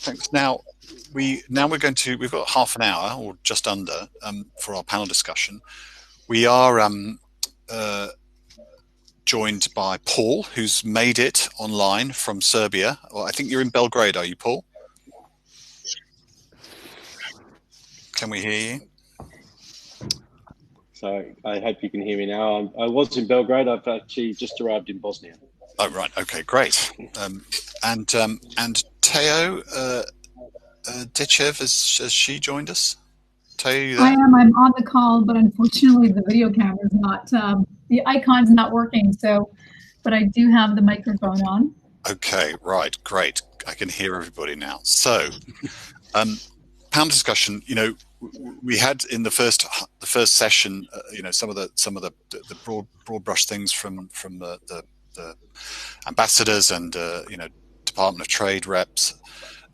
Thanks. We've got half an hour or just under for our panel discussion. We are joined by Paul, who's made it online from Serbia. Well, I think you're in Belgrade, are you, Paul? Can we hear you? So I hope you can hear me now. I was in Belgrade. I've actually just arrived in Bosnia. Oh, right. Okay, great. And Teo Dechev, has she joined us? Teo, you there? I am. I'm on the call, but unfortunately the video camera is not, the icon's not working. So, but I do have the microphone on. Okay, right, great. I can hear everybody now. So, panel discussion. You know, we had in the first session, you know, some of the broad brush things from the ambassadors and you know, Department of Trade reps.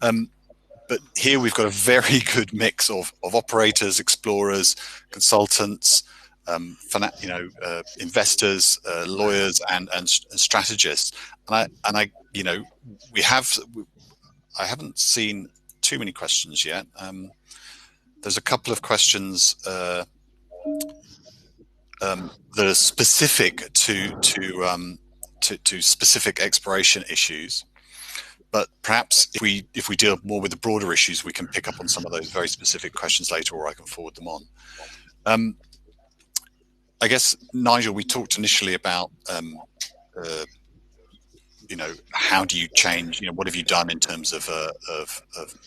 But here we've got a very good mix of operators, explorers, consultants, you know, investors, lawyers, and strategists. And I, you know, I haven't seen too many questions yet. There's a couple of questions that are specific to specific exploration issues. But perhaps if we deal more with the broader issues, we can pick up on some of those very specific questions later, or I can forward them on. I guess, Nigel, we talked initially about you know, how do you change? You know, what have you done in terms of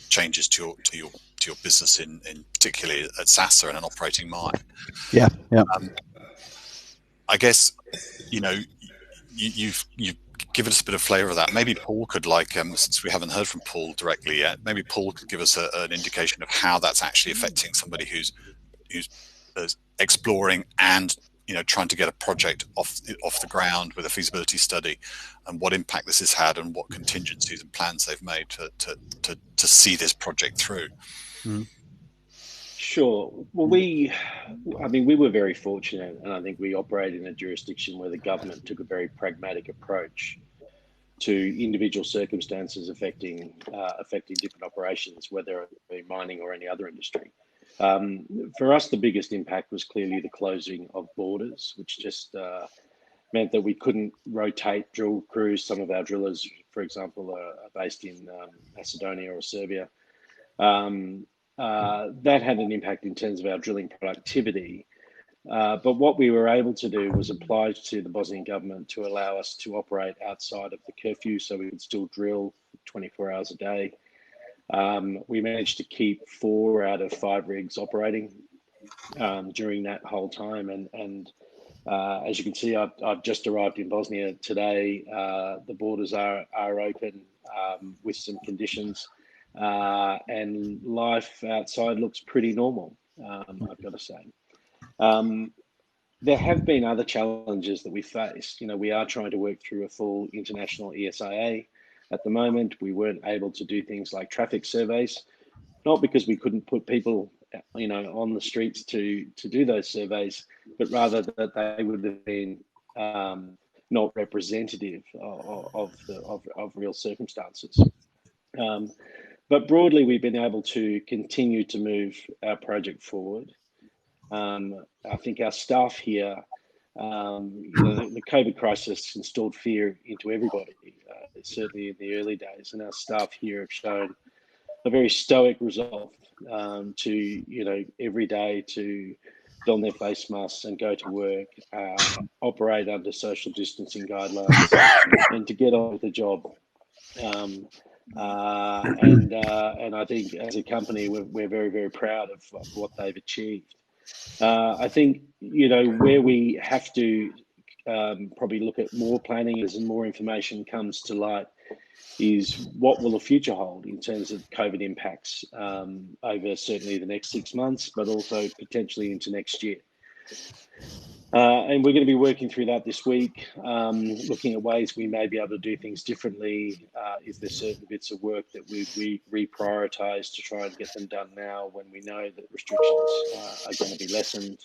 changes to your business in particularly at Sasa and an operating mine? Yeah. I guess, you know, you've given us a bit of flavour of that. Maybe Paul could, since we haven't heard from Paul directly yet, maybe Paul could give us an indication of how that's actually affecting somebody who's exploring and, you know, trying to get a project off the ground with a feasibility study, and what impact this has had, and what contingencies and plans they've made to see this project through. Mm. Sure. Well, we were very fortunate, and I think we operate in a jurisdiction where the government took a very pragmatic approach to individual circumstances affecting different operations, whether it be mining or any other industry. For us, the biggest impact was clearly the closing of borders, which just meant that we couldn't rotate drill crews. Some of our drillers, for example, are based in Macedonia or Serbia. That had an impact in terms of our drilling productivity. But what we were able to do was apply to the Bosnian government to allow us to operate outside of the curfew, so we could still drill 24 hours a day. We managed to keep 4 out of 5 rigs operating during that whole time. And as you can see, I've just arrived in Bosnia today. The borders are open with some conditions. And life outside looks pretty normal, I've got to say. There have been other challenges that we faced. You know, we are trying to work through a full international ESIA. At the moment, we weren't able to do things like traffic surveys, not because we couldn't put people, you know, on the streets to do those surveys, but rather that they would have been not representative of real circumstances. But broadly, we've been able to continue to move our project forward. I think our staff here, the COVID crisis installed fear into everybody, certainly in the early days, and our staff here have shown a very stoic resolve to, you know, every day to don their face masks and go to work, operate under social distancing guidelines, and to get on with the job. And I think as a company, we're very, very proud of what they've achieved. I think, you know, where we have to probably look at more planning as more information comes to light is what will the future hold in terms of COVID impacts over certainly the next 6 months, but also potentially into next year. And we're going to be working through that this week, looking at ways we may be able to do things differently. Is there certain bits of work that we reprioritise to try and get them done now when we know that restrictions are going to be lessened,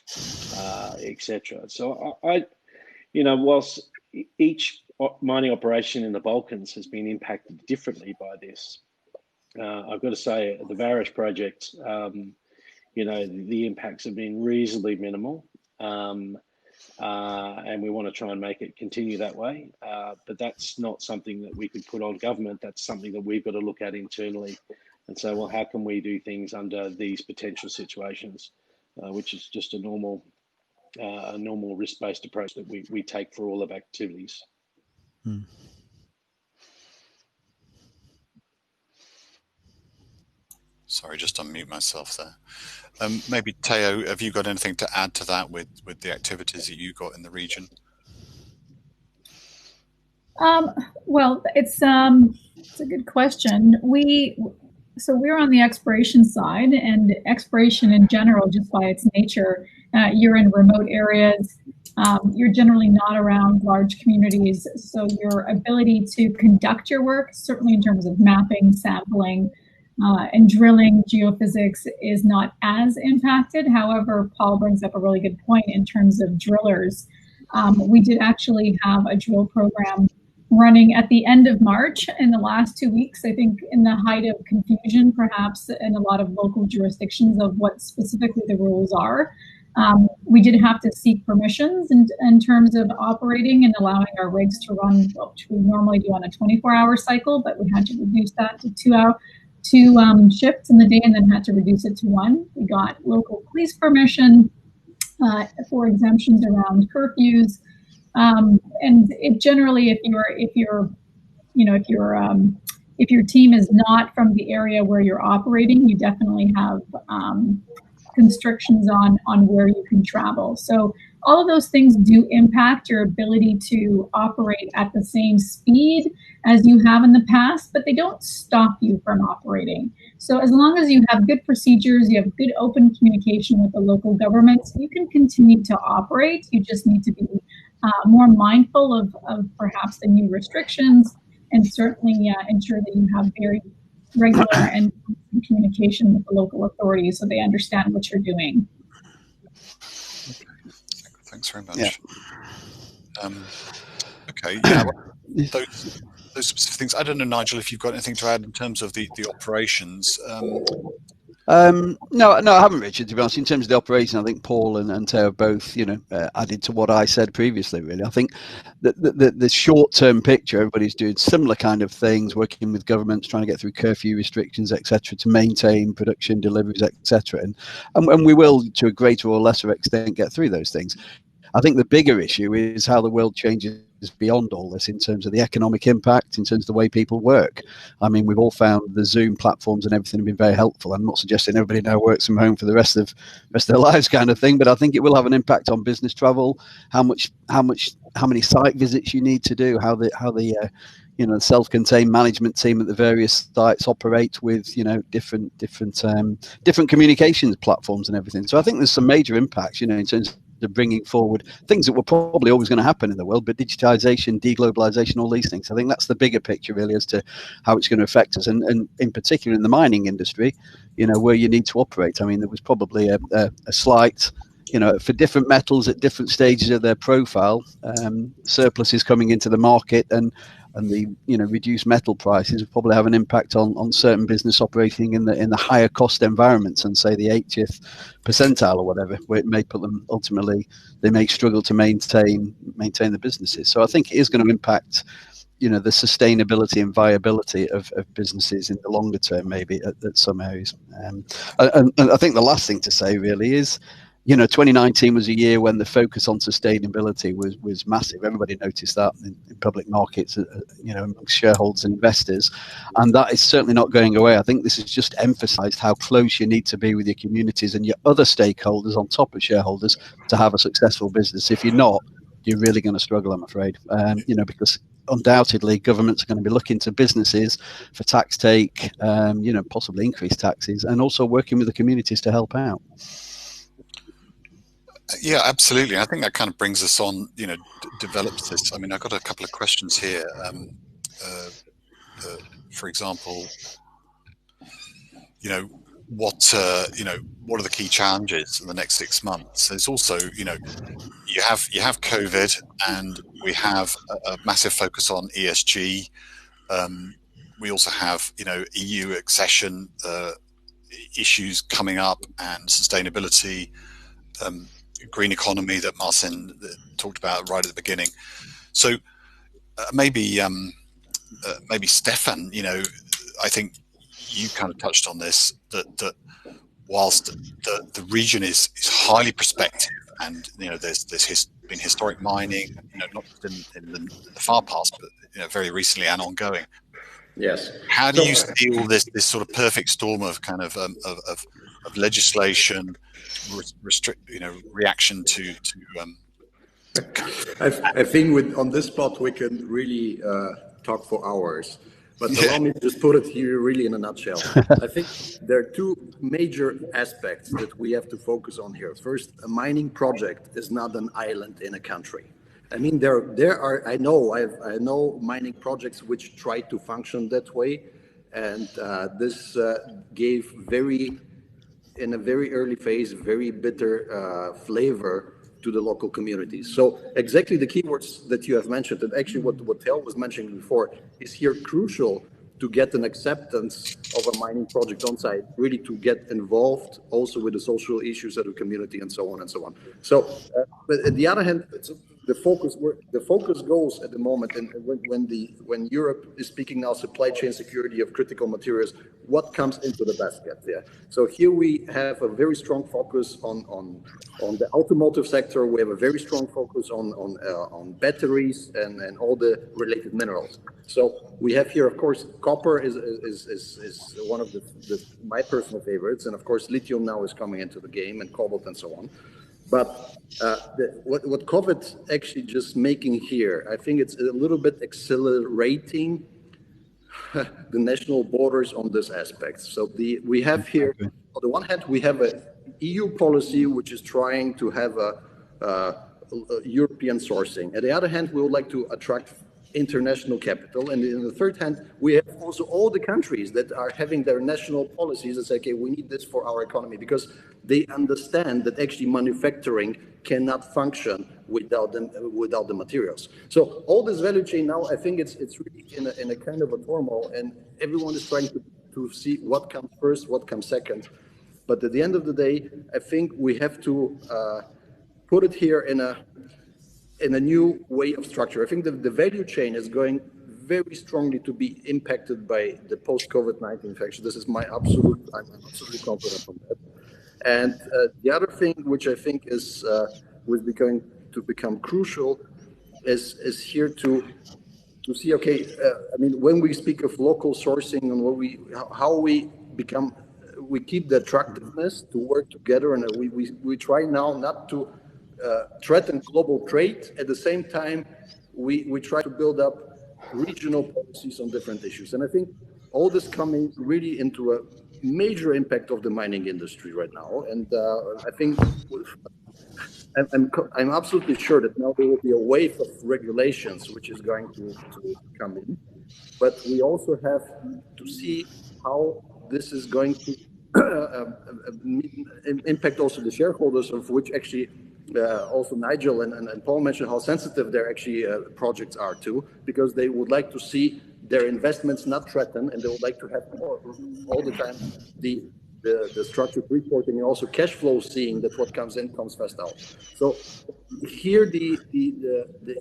etc. So you know, whilst each mining operation in the Balkans has been impacted differently by this, I've got to say, the Varish project, you know, the impacts have been reasonably minimal, and we want to try and make it continue that way. But that's not something that we could put on government. That's something that we've got to look at internally and say, well, how can we do things under these potential situations, which is just a normal risk-based approach that we take for all of activities. Hmm. Sorry, just unmute myself there. Maybe Teo, have you got anything to add to that with the activities that you got in the region? Well, it's a good question. So we're on the exploration side, and exploration in general, just by its nature, you're in remote areas. You're generally not around large communities, so your ability to conduct your work, certainly in terms of mapping, sampling, and drilling geophysics, is not as impacted. However, Paul brings up a really good point in terms of drillers. We did actually have a drill program running at the end of March in the last 2 weeks, I think in the height of confusion, perhaps in a lot of local jurisdictions of what specifically the rules are. We did have to seek permissions in terms of operating and allowing our rigs to run, which we normally do on a 24-hour cycle, but we had to reduce that to two shifts in the day, and then had to reduce it to one. We got local police permission for exemptions around curfews, and it generally, if your team is not from the area where you're operating, you definitely have constrictions on where you can travel. So all of those things do impact your ability to operate at the same speed as you have in the past, but they don't stop you from operating. So as long as you have good procedures, you have good open communication with the local governments, you can continue to operate. You just need to be more mindful of perhaps the new restrictions, and certainly ensure that you have very regular and communication with the local authorities so they understand what you're doing. Thanks very much. Yeah. Okay, yeah, well, those specific things. I don't know, Nigel, if you've got anything to add in terms of the operations. No, I haven't, Richard, to be honest. In terms of the operation, I think Paul and Teo both, added to what I said previously, really. I think the short-term picture, everybody's doing similar kind of things, working with governments, trying to get through curfew restrictions, etc., to maintain production, deliveries, etc. And we will, to a greater or lesser extent, get through those things. I think the bigger issue is how the world changes beyond all this in terms of the economic impact, in terms of the way people work. I mean, we've all found the Zoom platforms and everything have been very helpful. I'm not suggesting everybody now works from home for the rest of their lives kind of thing, but I think it will have an impact on business travel, how many site visits you need to do, how the self-contained management team at the various sites operate with different communications platforms and everything. So I think there's some major impacts, in terms of bringing forward things that were probably always going to happen in the world, but digitization, deglobalization, all these things. I think that's the bigger picture really as to how it's going to affect us, and in particular in the mining industry, where you need to operate. I mean, there was probably a slight, for different metals at different stages of their profile, surpluses coming into the market, and the reduced metal prices will probably have an impact on certain business operating in the higher cost environments, and say the 80th percentile or whatever, where it may put them, ultimately they may struggle to maintain the businesses. So I think it is going to impact the sustainability and viability of businesses in the longer term, maybe at some areas. And I think the last thing to say really is, 2019 was a year when the focus on sustainability was massive. Everybody noticed that in public markets, amongst shareholders and investors, and that is certainly not going away. I think this has just emphasised how close you need to be with your communities and your other stakeholders on top of shareholders to have a successful business. If you're not, you're really going to struggle, I'm afraid, because undoubtedly governments are going to be looking to businesses for tax take, possibly increased taxes, and also working with the communities to help out. Yeah, absolutely. I think that kind of brings us on, develops this. I mean, I've got a couple of questions here. For example, what are the key challenges in the next 6 months? There's also, you have COVID, and we have a massive focus on ESG. we also have, EU accession issues coming up, and sustainability, green economy that Marcin talked about right at the beginning. So maybe Stefan, I think you kind of touched on this, that whilst the region is highly prospective, and there's been historic mining, not just in the far past, but very recently and ongoing. Yes. How do you see all this sort of perfect storm of kind of legislation, reaction to I think on this spot we can really talk for hours, but allow me to just put it here really in a nutshell. I think there are two major aspects that we have to focus on here. First, a mining project is not an island in a country. I mean, I know mining projects which try to function that way, and this gave in a very early phase, very bitter flavor to the local communities. So exactly the keywords that you have mentioned, and actually what Tel was mentioning before, is here crucial to get an acceptance of a mining project on site, really to get involved also with the social issues of the community and so on and so on. So, but on the other hand, the focus goes at the moment, and when Europe is speaking now supply chain security of critical materials, what comes into the basket there? So here we have a very strong focus on the automotive sector. We have a very strong focus on batteries and all the related minerals. So we have here, of course, copper is one of my personal favorites, and of course lithium now is coming into the game, and cobalt and so on. But what COVID actually just making here, I think it's a little bit accelerating the national borders on this aspect. So we have here, on the one hand, we have a EU policy which is trying to have a European sourcing. On the other hand, we would like to attract international capital, and in the third hand, we have also all the countries that are having their national policies that say, okay, we need this for our economy, because they understand that actually manufacturing cannot function without the materials. So all this value chain now, I think it's really in a kind of a turmoil, and everyone is trying to see what comes first, what comes second. But at the end of the day, I think we have to put it here in a new way of structure. I think the value chain is going very strongly to be impacted by the post-COVID-19 infection. This is I'm absolutely confident on that. And the other thing which I think is going to become crucial is here to see, okay, I mean, when we speak of local sourcing and how we keep the attractiveness to work together, and we try now not to threaten global trade. At the same time, we try to build up regional policies on different issues. And I think all this coming really into a major impact of the mining industry right now. And I think I'm absolutely sure that now there will be a wave of regulations which is going to come in. But we also have to see how this is going to impact also the shareholders, of which actually also Nigel and Paul mentioned how sensitive their actually projects are too, because they would like to see their investments not threatened, and they would like to have all the time the structured reporting and also cash flow, seeing that what comes in comes fast out. So here the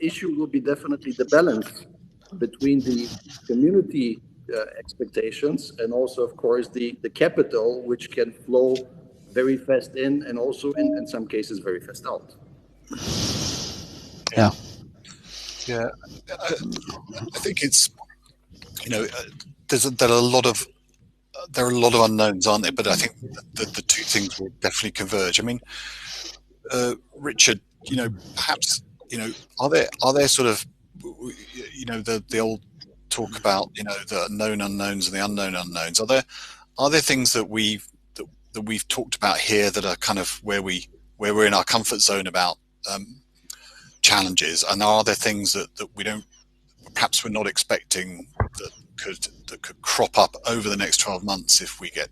issue will be definitely the balance between the community expectations and also, of course, the capital, which can flow very fast in, and also in some cases very fast out. Yeah. I think it's there are a lot of unknowns, aren't there? But I think the two things will definitely converge. I mean, Richard, perhaps are there sort of the old talk about the known unknowns and the unknown unknowns? Are there things that we've talked about here that are kind of where we're in our comfort zone about challenges, and are there things that we're not expecting that could crop up over the next 12 months if we get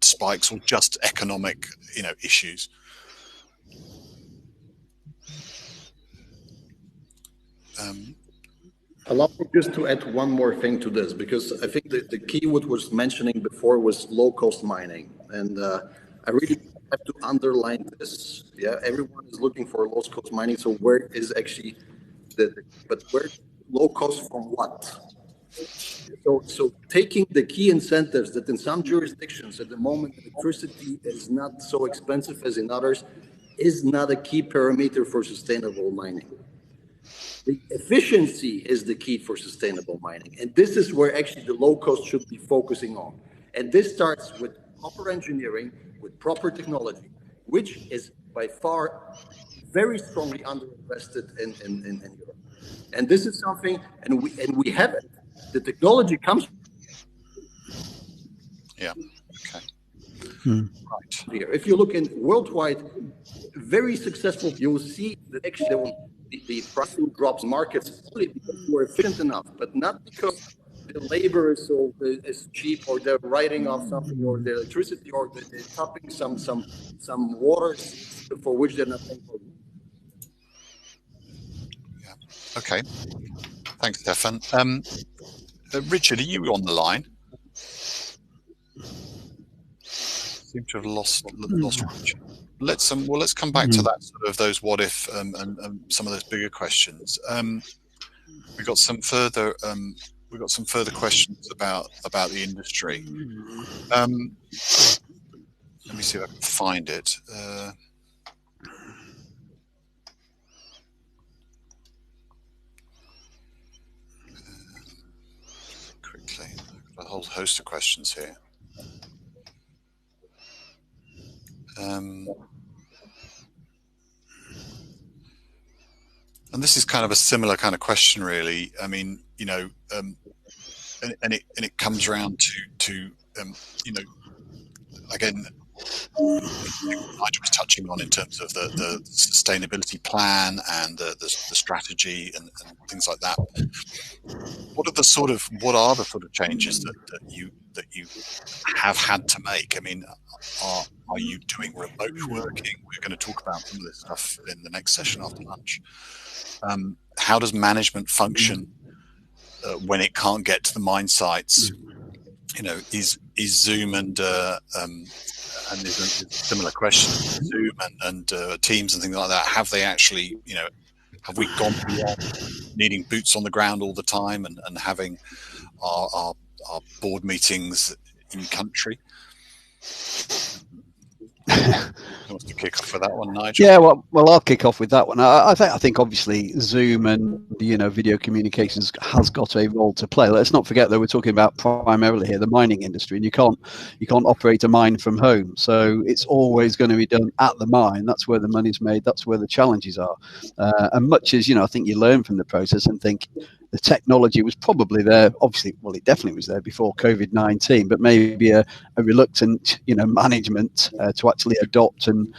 spikes or just economic issues? Allow me just to add one more thing to this, because I think the key what was mentioning before was low-cost mining. And I really have to underline this. Yeah, everyone is looking for low-cost mining. So where is actually but where low cost from what? So taking the key incentives that in some jurisdictions at the moment electricity is not so expensive as in others is not a key parameter for sustainable mining. The efficiency is the key for sustainable mining. And this is where actually the low cost should be focusing on. And this starts with proper engineering, with proper technology, which is by far very strongly underinvested in Europe. And this is something, and we have it. The technology comes. Yeah. Okay. Right here. If you look in worldwide, very successful, you will see that actually the pricing drops markets only because we're efficient enough, but not because the labor is so is cheap, or they're writing off something, or the electricity, or they're topping some water for which they're not paying for. Yeah. Okay. Thanks, Stefan. Richard, are you on the line? Seem to have lost Richard. Let's come back to that sort of those what if and some of those bigger questions. We've got some further questions about the industry. Let me see if I can find it. Quickly, I've got a whole host of questions here. And this is kind of a similar kind of question, really. I mean, you know, and it comes around to you know, again, Nigel was touching on in terms of the sustainability plan and the strategy and things like that. What are the sort of changes that you have had to make? I mean, are you doing remote working? We're going to talk about some of this stuff in the next session after lunch. How does management function when it can't get to the mine sites? You know, is Zoom and there's a similar question, Zoom and Teams and things like that, have they actually, you know, have we gone beyond needing boots on the ground all the time and having our board meetings in country? Who wants to kick off with that one, Nigel? Yeah, well, I'll kick off with that one. I think obviously Zoom and video communications has got a role to play. Let's not forget that we're talking about primarily here the mining industry, and you can't operate a mine from home. So it's always going to be done at the mine. That's where the money's made. That's where the challenges are. And much as I think you learn from the process and think the technology was probably there. Obviously, well, it definitely was there before COVID-19, but maybe a reluctant, management to actually adopt and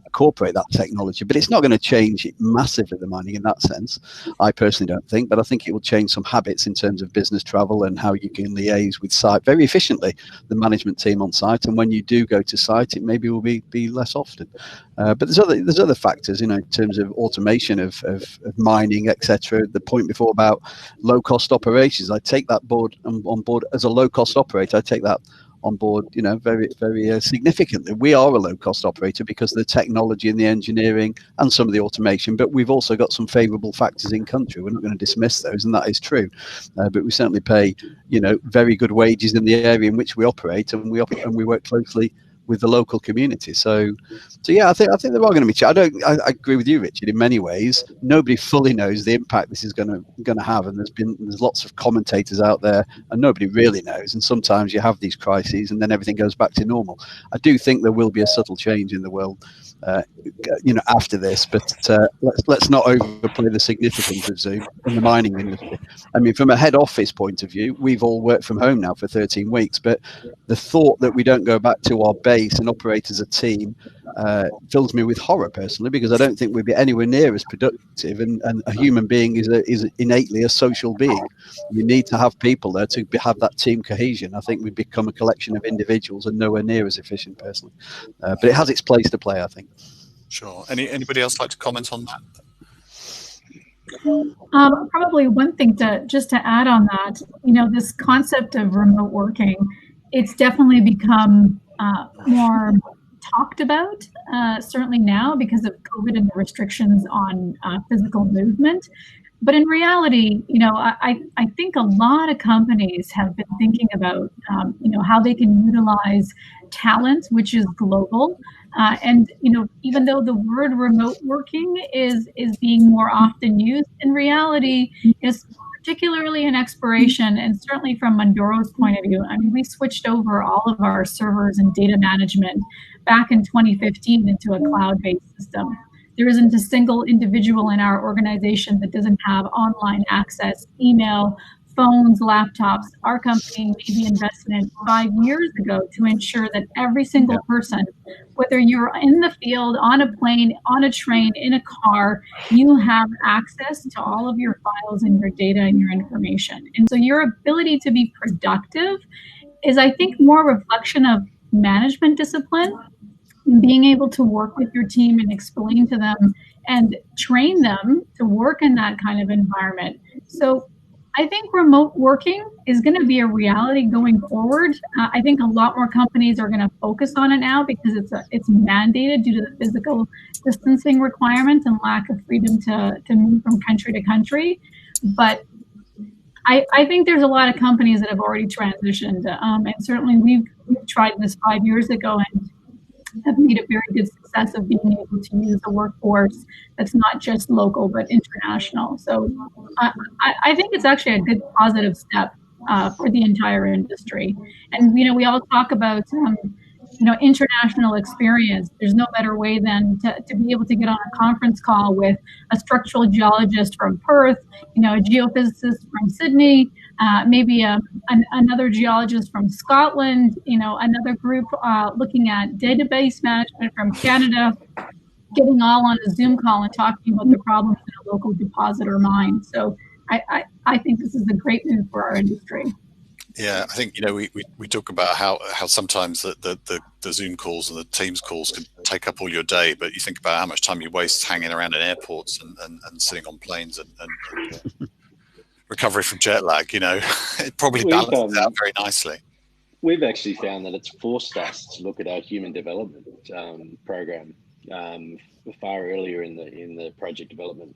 incorporate that technology. But it's not going to change it massively, the mining, in that sense. I personally don't think, but I think it will change some habits in terms of business travel and how you can liaise with site very efficiently, the management team on site. And when you do go to site, it maybe will be less often. But there's other factors, in terms of automation of mining, etc. The point before about low cost operations, I take that on board as a low cost operator. I take that on board, very, very significantly. We are a low-cost operator because of the technology and the engineering and some of the automation, but we've also got some favourable factors in country. We're not going to dismiss those, and that is true. But we certainly pay, very good wages in the area in which we operate, and we work closely with the local community. So yeah, I think there are going to be. I agree with you, Richard. In many ways, nobody fully knows the impact this is going to have, and there's lots of commentators out there, and nobody really knows. And sometimes you have these crises, and then everything goes back to normal. I do think there will be a subtle change in the world, after this. But let's not overplay the significance of Zoom in the mining industry. I mean, from a head office point of view, we've all worked from home now for 13 weeks, but the thought that we don't go back to our base and operate as a team fills me with horror personally, because I don't think we'd be anywhere near as productive, and a human being is innately a social being. You need to have people there to have that team cohesion. I think we've become a collection of individuals and nowhere near as efficient personally, but it has its place to play, I think. Sure. Anybody else like to comment on that? Probably one thing to add on that, this concept of remote working, it's definitely become more talked about, certainly now because of COVID and the restrictions on physical movement. But in reality, I think a lot of companies have been thinking about, how they can utilize talent, which is global. And even though the word remote working is being more often used, in reality, is particularly in exploration, and certainly from Mundoro's point of view. I mean, we switched over all of our servers and data management back in 2015 into a cloud-based system. There isn't a single individual in our organization that doesn't have online access, email, phones, laptops. Our company maybe invested in 5 years ago to ensure that every single person, whether you're in the field, on a plane, on a train, in a car, you have access to all of your files and your data and your information. And so your ability to be productive is, I think, more a reflection of management discipline, being able to work with your team and explain to them and train them to work in that kind of environment. So I think remote working is going to be a reality going forward. I think a lot more companies are going to focus on it now because it's mandated due to the physical distancing requirements and lack of freedom to move from country to country. But I think there's a lot of companies that have already transitioned, and certainly we've tried this 5 years ago and have made a very good success of being able to use a workforce that's not just local but international. So I think it's actually a good positive step for the entire industry. And we all talk about international experience. There's no better way than to be able to get on a conference call with a structural geologist from Perth, a geophysicist from Sydney, maybe another geologist from Scotland, another group looking at database management from Canada, getting all on a Zoom call and talking about the problems in a local deposit or mine. So I think this is a great move for our industry. Yeah, I think we talk about how sometimes the Zoom calls and the Teams calls can take up all your day, but you think about how much time you waste hanging around in airports and sitting on planes and recovery from jet lag. It probably balances out very nicely. We've actually found that it's forced us to look at our human development program far earlier in the project development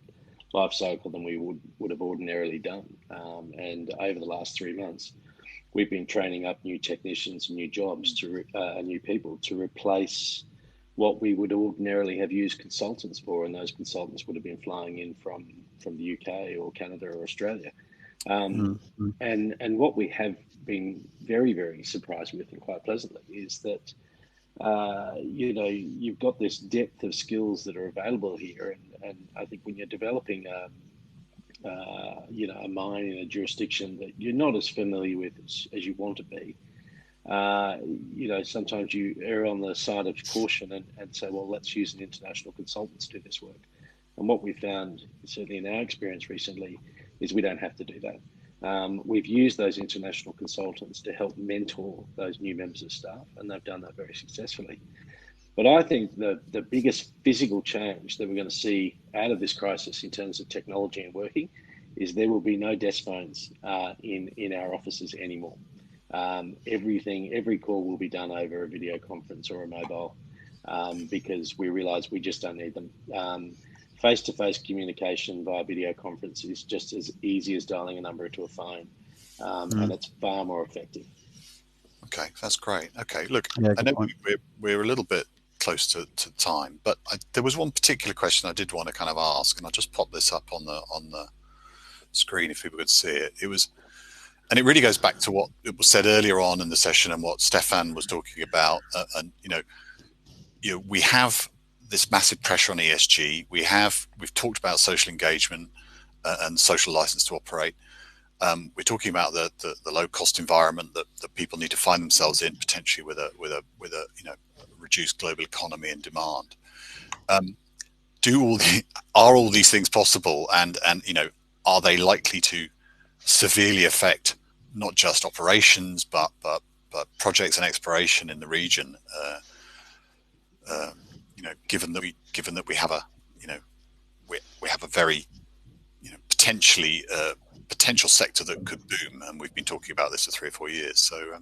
life cycle than we would have ordinarily done. And over the last 3 months, we've been training up new technicians and new jobs new people to replace what we would ordinarily have used consultants for, and those consultants would have been flying in from the UK or Canada or Australia. And what we have been very, very surprised with, and quite pleasantly, is that you've got this depth of skills that are available here, and I think when you're developing a mine in a jurisdiction that you're not as familiar with as you want to be, sometimes you err on the side of caution and say, well, let's use an international consultant to do this work. And what we found, certainly in our experience recently, is we don't have to do that. We've used those international consultants to help mentor those new members of staff, and they've done that very successfully. But I think the biggest physical change that we're going to see out of this crisis in terms of technology and working is there will be no desk phones in our offices anymore. Every call will be done over a video conference or a mobile because we realize we just don't need them. Face-to-face communication via video conference is just as easy as dialing a number to a phone, and it's far more effective. Okay, that's great. Okay, look, I know we're a little bit close to time, but there was one particular question I did want to kind of ask, and I'll just pop this up on the screen if people could see it. And it really goes back to what it was said earlier on in the session and what Stefan was talking about. We have this massive pressure on ESG. We've talked about social engagement and social license to operate. We're talking about the low cost environment that people need to find themselves in, potentially with a reduced global economy and demand. Are all these things possible, and are they likely to severely affect not just operations but projects and exploration in the region? Given that we have a very potential sector that could boom, and we've been talking about this for 3 or 4 years. So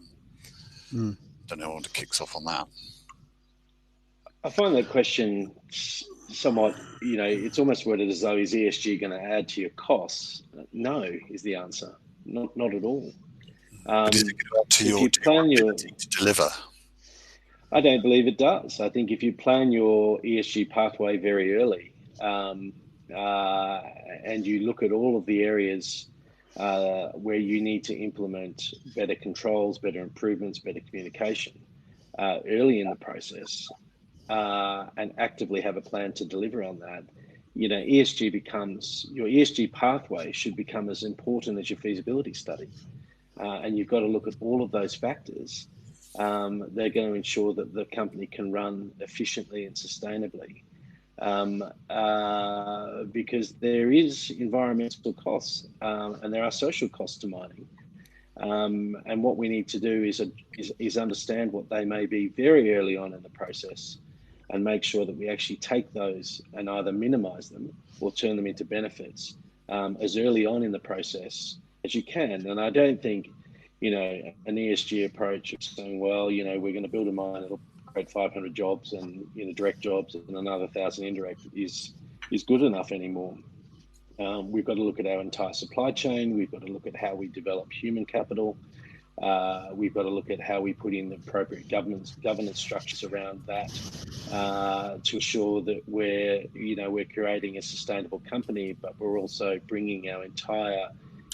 don't know what to kick us off on that. I find that question somewhat, it's almost worded as though, is ESG going to add to your costs? No, is the answer. Not at all. But is it going to add to your ability to deliver? I don't believe it does. I think if you plan your ESG pathway very early, and you look at all of the areas where you need to implement better controls, better improvements, better communication early in the process, and actively have a plan to deliver on that, your ESG pathway should become as important as your feasibility study. And you've got to look at all of those factors. They're going to ensure that the company can run efficiently and sustainably. Because there is environmental costs and there are social costs to mining. And what we need to do is understand what they may be very early on in the process and make sure that we actually take those and either minimize them or turn them into benefits as early on in the process as you can. And I don't think, an ESG approach of saying, well, we're going to build a mine, it'll create 500 jobs and direct jobs and another 1,000 indirect is good enough anymore. We've got to look at our entire supply chain. We've got to look at how we develop human capital. We've got to look at how we put in the appropriate governance structures around that to ensure that we're creating a sustainable company, but we're also bringing our entire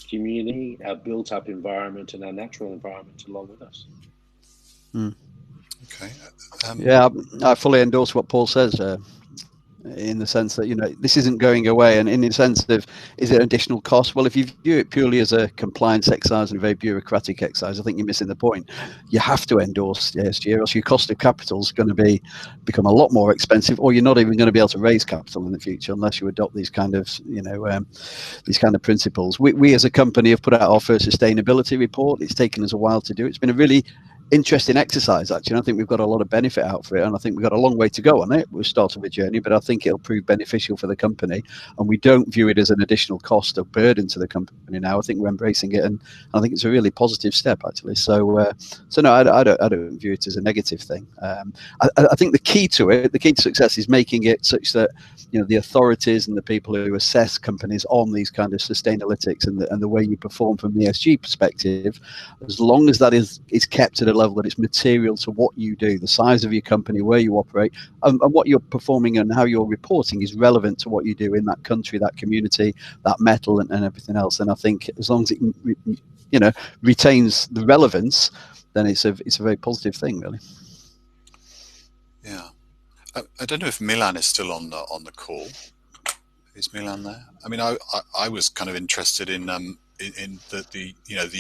community, our built-up environment, and our natural environment along with us. Okay. Yeah, I fully endorse what Paul says. In the sense that this isn't going away, and in the sense of, is it an additional cost? Well, if you view it purely as a compliance exercise and a very bureaucratic exercise, I think you're missing the point. You have to endorse ESG, or else your cost of capital is going to become a lot more expensive, or you're not even going to be able to raise capital in the future unless you adopt these kind of principles. We as a company have put out our first sustainability report. It's taken us a while to do. It's been a really interesting exercise, actually. I think we've got a lot of benefit out for it, and I think we've got a long way to go on it. We've started a journey, but I think it'll prove beneficial for the company, and we don't view it as an additional cost or burden to the company now. I think we're embracing it, and I think it's a really positive step, actually. So no, I don't view it as a negative thing. I think the key to success is making it such that the authorities and the people who assess companies on these kind of sustainalytics and the way you perform from the ESG perspective, as long as that is kept at a level that it's material to what you do, the size of your company, where you operate, and what you're performing and how you're reporting is relevant to what you do in that country, that community, that metal, and everything else. And I think as long as it retains the relevance, then it's a very positive thing, really. Yeah, I don't know if Milan is still on the call. Is Milan there? I mean, I was kind of interested in the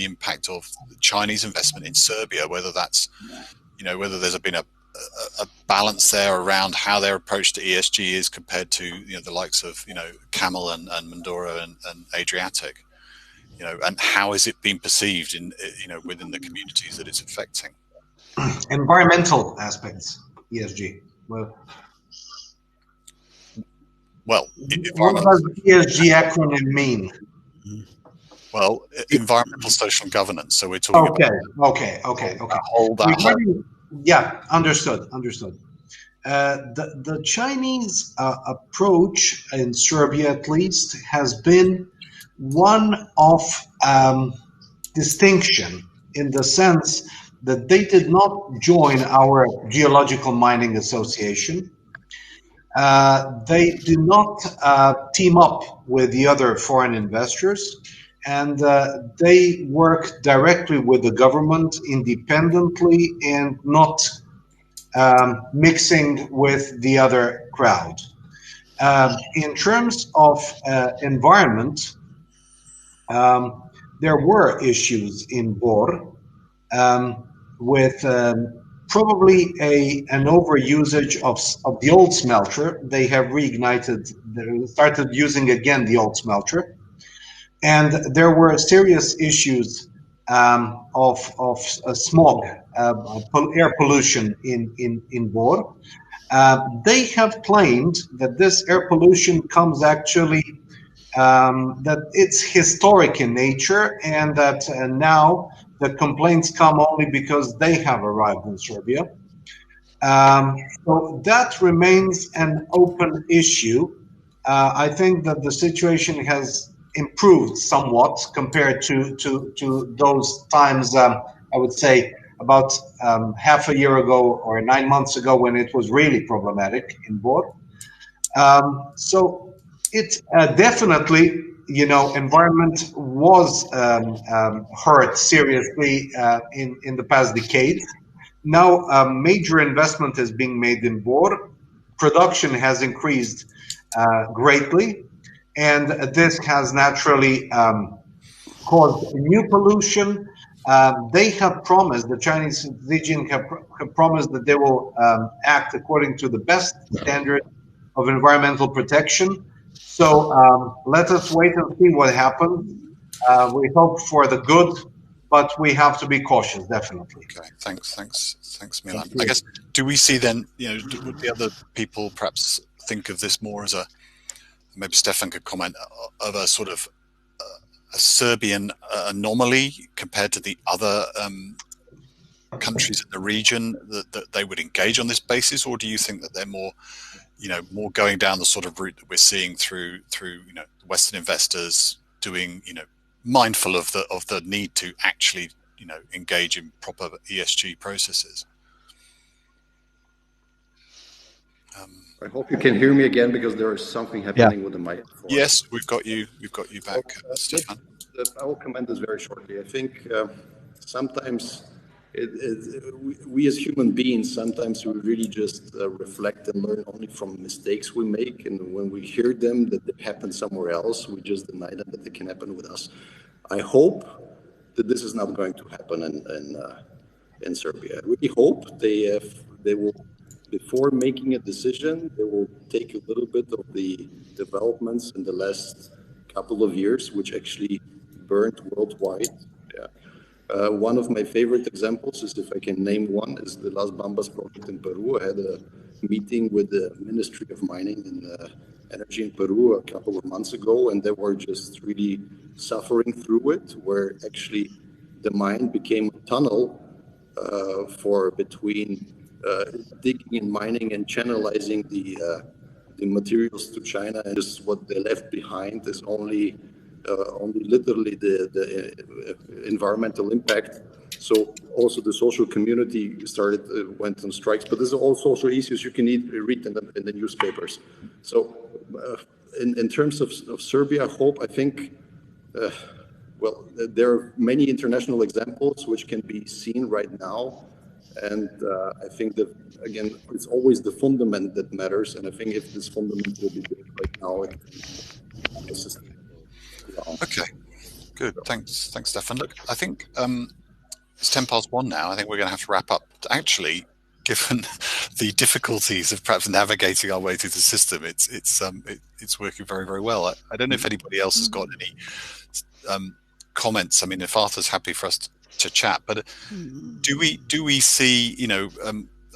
impact of the Chinese investment in Serbia, whether that's whether there's been a balance there around how their approach to ESG is compared to the likes of Camel and Mundoro and Adriatic, and how is it being perceived in within the communities that it's affecting? Environmental aspects, ESG. Well, what does ESG acronym mean? Well, environmental, social, and governance. So we're talking Okay. Hold that. Yeah, understood. The Chinese approach in Serbia, at least, has been one of distinction in the sense that they did not join our Geological Mining Association. They do not team up with the other foreign investors, and they work directly with the government independently and not mixing with the other crowd. In terms of environment, there were issues in Bor with probably an overusage of the old smelter. They have reignited, they started using again the old smelter. And there were serious issues of smog, air pollution in Bor. They have claimed that this air pollution comes actually that it's historic in nature, and that now the complaints come only because they have arrived in Serbia. So that remains an open issue. I think that the situation has improved somewhat compared to those times, I would say about half a year ago or 9 months ago, when it was really problematic in Bor. So it definitely, environment was hurt seriously in the past decade. Now, major investment is being made in Bor. Production has increased greatly, and this has naturally caused new pollution. They have promised, the Chinese region have promised that they will act according to the best standard of environmental protection. So let us wait and see what happens. We hope for the good, but we have to be cautious, definitely. Okay, thanks, Milan. I guess, do we see then, would the other people perhaps think of this more as maybe Stefan could comment, of a sort of a Serbian anomaly compared to the other countries in the region, that they would engage on this basis? Or do you think that they're more going down the sort of route that we're seeing through Western investors doing, mindful of the need to actually engage in proper ESG processes? I hope you can hear me again, because there is something happening with the microphone. Yes, we've got you back, Stefan. I will comment this very shortly. I think sometimes we as human beings, sometimes we really just reflect and learn only from mistakes we make, and when we hear them that they happen somewhere else, we just deny them that they can happen with us. I hope that this is not going to happen in Serbia. I really hope they will, before making a decision, they will take a little bit of the developments in the last couple of years, which actually burned worldwide. One of my favorite examples is, if I can name one, is the Las Bambas project in Peru. I had a meeting with the Ministry of Mining and Energy in Peru a couple of months ago, and they were just really suffering through it, where actually the mine became a tunnel for between digging and mining and channelizing the materials to China, and just what they left behind is only literally the environmental impact. So also the social community went on strikes, but there's all social issues you can read in the newspapers. So in terms of Serbia, I think there are many international examples which can be seen right now. And I think that, again, it's always the fundament that matters. And I think if this fundament will be built right now, it's sustainable. Okay, good. Thanks, Stefan. Look, I think it's 1:10 now. I think we're going to have to wrap up. Actually, given the difficulties of perhaps navigating our way through the system, it's working very, very well. I don't know if anybody else has got any comments. I mean, if Arthur's happy for us to chat, but do we see?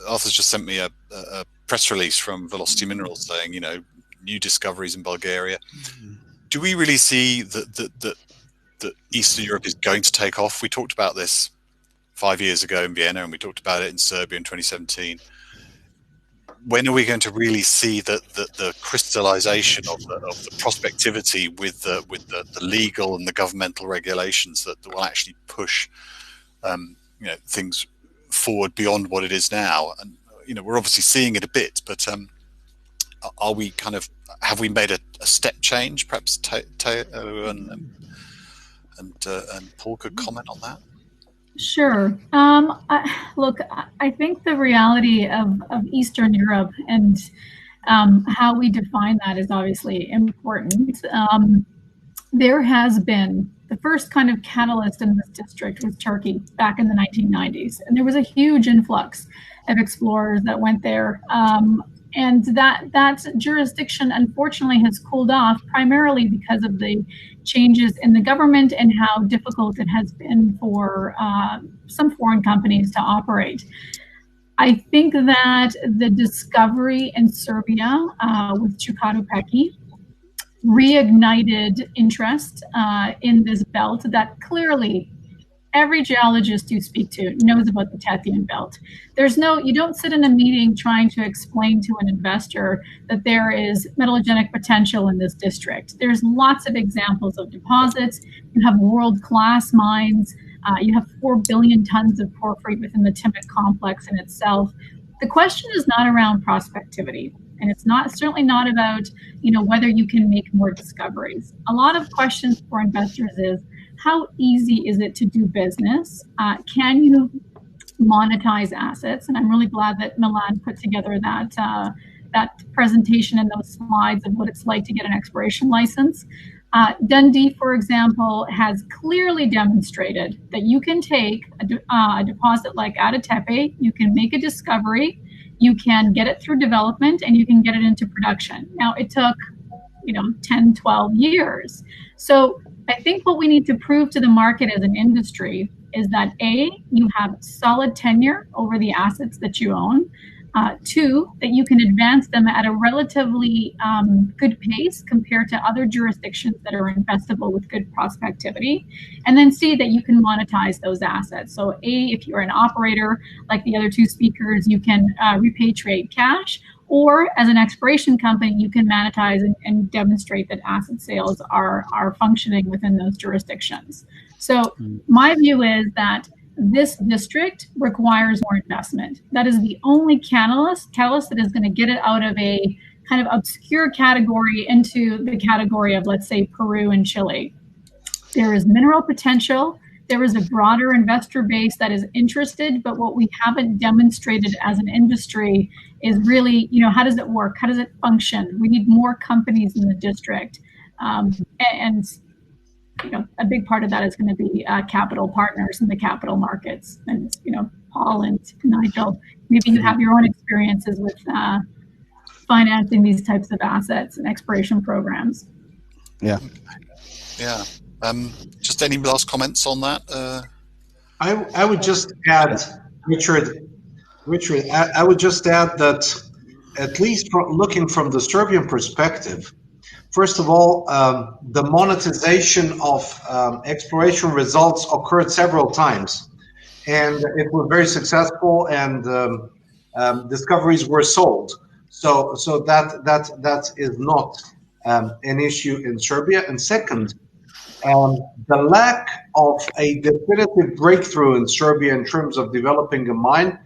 Arthur's just sent me a press release from Velocity Minerals saying, new discoveries in Bulgaria. Do we really see that Eastern Europe is going to take off? We talked about this 5 years ago in Vienna, and we talked about it in Serbia in 2017. When are we going to really see the crystallization of the prospectivity with the legal and the governmental regulations that will actually push things forward beyond what it is now? And we're obviously seeing it a bit, but are we have we made a step change? Perhaps Teo and Paul could comment on that. Sure. I think the reality of Eastern Europe and how we define that is obviously important. There has been the first kind of catalyst in this district was Turkey back in the 1990s, and there was a huge influx of explorers that went there. And that jurisdiction, unfortunately, has cooled off primarily because of the changes in the government and how difficult it has been for some foreign companies to operate. I think that the discovery in Serbia with Čukaru Peki reignited interest in this belt that clearly every geologist you speak to knows about the Tethyan Belt. You don't sit in a meeting trying to explain to an investor that there is metallogenic potential in this district. There's lots of examples of deposits. You have world-class mines. You have 4 billion tons of porphyry within the Timok complex in itself. The question is not around prospectivity, and it's certainly not about whether you can make more discoveries. A lot of questions for investors is, how easy is it to do business? Can you monetize assets? And I'm really glad that Milan put together that presentation and those slides of what it's like to get an exploration license. Dundee, for example, has clearly demonstrated that you can take a deposit like Advokati, you can make a discovery, you can get it through development, and you can get it into production. Now, it took 10, 12 years. So I think what we need to prove to the market as an industry is that A, you have solid tenure over the assets that you own. 2, that you can advance them at a relatively good pace compared to other jurisdictions that are investable with good prospectivity. And then C, that you can monetize those assets. So A, if you're an operator, like the other 2 speakers, you can repatriate cash. Or as an exploration company, you can monetize and demonstrate that asset sales are functioning within those jurisdictions. So my view is that this district requires more investment. That is the only catalyst that is going to get it out of a kind of obscure category into the category of, let's say, Peru and Chile. There is mineral potential. There is a broader investor base that is interested, but what we haven't demonstrated as an industry is really, how does it work? How does it function? We need more companies in the district. And a big part of that is going to be capital partners in the capital markets. And, Paul and Nigel, maybe you have your own experiences with financing these types of assets and exploration programs. Yeah. Yeah. Just any last comments on that? I would just add, Richard, I would just add that, at least looking from the Serbian perspective, first of all, the monetization of exploration results occurred several times, and it was very successful, and discoveries were sold. So that is not an issue in Serbia. And second, the lack of a definitive breakthrough in Serbia in terms of developing a mine,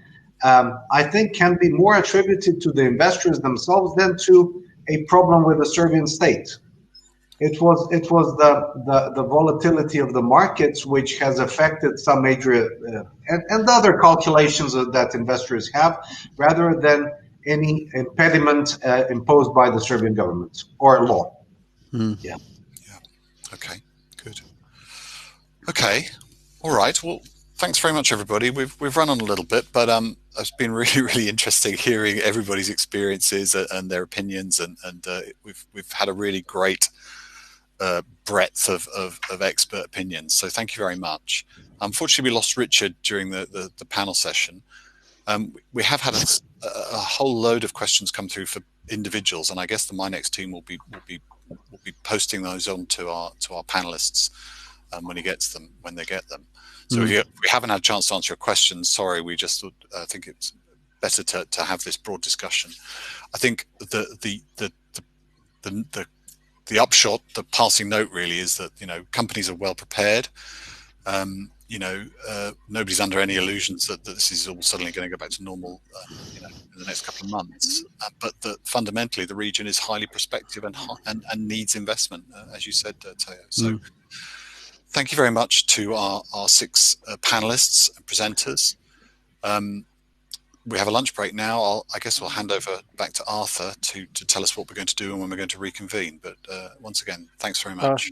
I think, can be more attributed to the investors themselves than to a problem with the Serbian state. It was the volatility of the markets which has affected some major and other calculations that investors have, rather than any impediment imposed by the Serbian government or law. Yeah. Okay. Good. Okay. All right. Well, thanks very much, everybody. We've run on a little bit, but it's been really, really interesting hearing everybody's experiences and their opinions, and we've had a really great breadth of expert opinions. So thank you very much. Unfortunately, we lost Richard during the panel session. We have had a whole load of questions come through for individuals, and I guess the MINEX team will be posting those on to our panelists when they get them. So if we haven't had a chance to answer your questions, sorry. We just think it's better to have this broad discussion. I think the upshot, the passing note, really is that companies are well prepared. Nobody's under any illusions that this is all suddenly going to go back to normal in the next couple of months. But fundamentally, the region is highly prospective and needs investment, as you said, Theo. So thank you very much to our 6 panelists and presenters. We have a lunch break now. I guess we'll hand over back to Arthur to tell us what we're going to do and when we're going to reconvene. But once again, thanks very much.